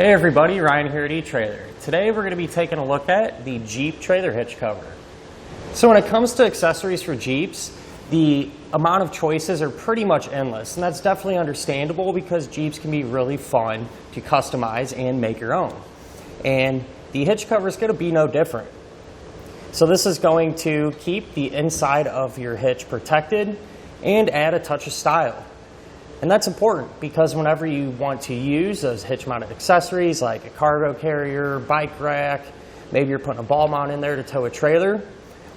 Hey everybody, Ryan here at etrailer. Today we're going to be taking a look at the Jeep trailer hitch cover. So when it comes to accessories for Jeeps, the amount of choices are pretty much endless, and that's definitely understandable because Jeeps can be really fun to customize and make your own. And the hitch cover is going to be no different. So this is going to keep the inside of your hitch protected and add a touch of style. And that's important because whenever you want to use those hitch-mounted accessories like a cargo carrier, bike rack, maybe you're putting a ball mount in there to tow a trailer,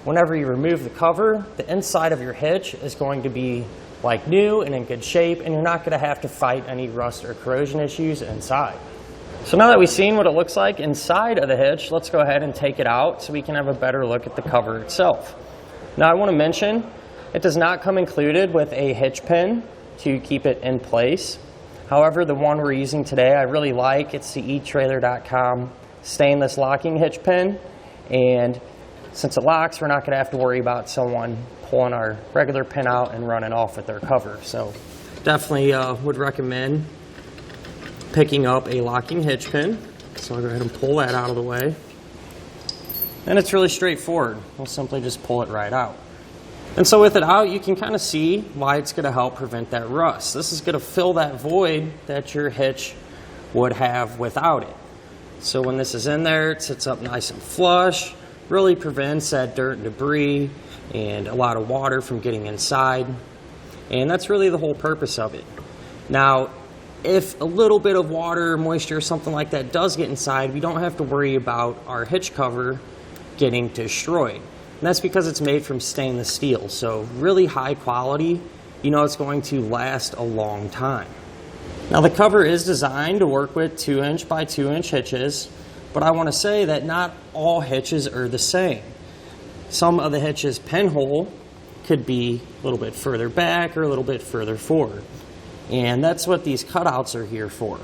whenever you remove the cover, the inside of your hitch is going to be like new and in good shape, and you're not going to have to fight any rust or corrosion issues inside. So now that we've seen what it looks like inside of the hitch, let's go ahead and take it out so we can have a better look at the cover itself. Now I want to mention, it does not come included with a hitch pin to keep it in place. However, the one we're using today I really like. It's the etrailer.com stainless locking hitch pin, and since it locks, we're not going to have to worry about someone pulling our regular pin out and running off with their cover. So definitely would recommend picking up a locking hitch pin. So I'll go ahead and pull that out of the way, and it's really straightforward. We'll simply just pull it right out. And so with it out, you can kind of see why it's going to help prevent that rust. This is going to fill that void that your hitch would have without it. So when this is in there, it sits up nice and flush, really prevents that dirt and debris and a lot of water from getting inside. And that's really the whole purpose of it. Now, if a little bit of water, moisture, or something like that does get inside, we don't have to worry about our hitch cover getting destroyed. And that's because it's made from stainless steel, so really high quality. You know it's going to last a long time. Now the cover is designed to work with 2-inch by 2-inch hitches, but I want to say that not all hitches are the same. Some of the hitches pinhole could be a little bit further back or a little bit further forward. And that's what these cutouts are here for.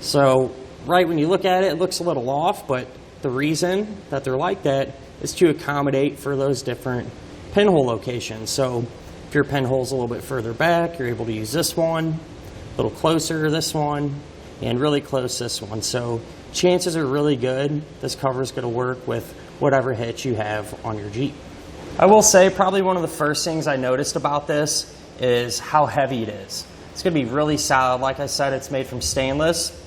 So right when you look at it, it looks a little off, but the reason that they're like that is to accommodate for those different pinhole locations. So if your pinhole's a little bit further back, you're able to use this one, a little closer this one, and really close this one. So chances are really good this cover is going to work with whatever hitch you have on your Jeep. I will say probably one of the first things I noticed about this is how heavy it is. It's going to be really solid. Like I said, it's made from stainless,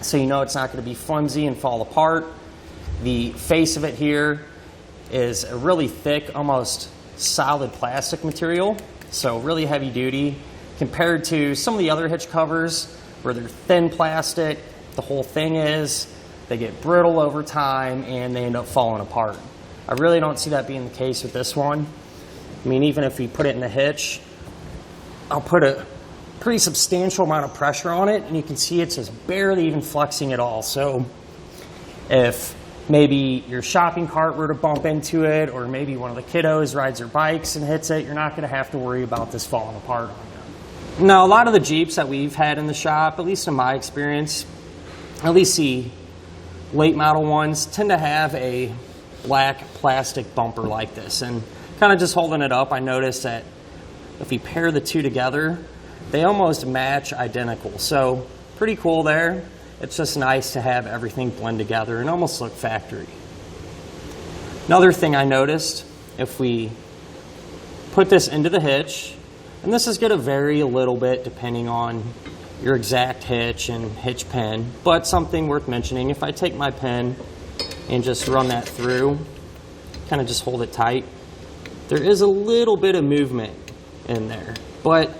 so you know it's not going to be flimsy and fall apart. The face of it here is a really thick, almost solid plastic material, so really heavy duty compared to some of the other hitch covers where they're thin plastic. The whole thing is they get brittle over time and they end up falling apart. I really don't see that being the case with this one. I mean, even if we put it in the hitch, I'll put a pretty substantial amount of pressure on it, and you can see it's just barely even flexing at all. So if maybe your shopping cart were to bump into it, or maybe one of the kiddos rides their bikes and hits it, you're not going to have to worry about this falling apart on you. Now, a lot of the Jeeps that we've had in the shop, at least in my experience, at least the late model ones, tend to have a black plastic bumper like this. And kind of just holding it up, I noticed that if we pair the two together, they almost match identical. So pretty cool there. It's just nice to have everything blend together and almost look factory. Another thing I noticed, if we put this into the hitch, and this is going to vary a little bit depending on your exact hitch and hitch pin, but something worth mentioning, if I take my pin and just run that through, kind of just hold it tight, there is a little bit of movement in there, but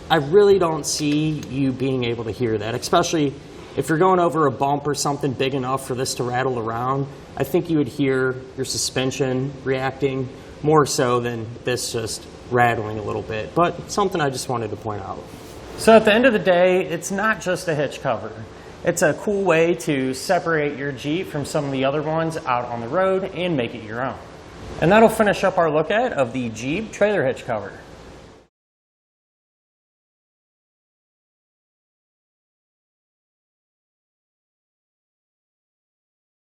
I really don't see you being able to hear that, especially if you're going over a bump or something big enough for this to rattle around. I think you would hear your suspension reacting more so than this just rattling a little bit, but something I just wanted to point out. So at the end of the day, it's not just a hitch cover. It's a cool way to separate your Jeep from some of the other ones out on the road and make it your own. And that'll finish up our look at of the Jeep trailer hitch cover.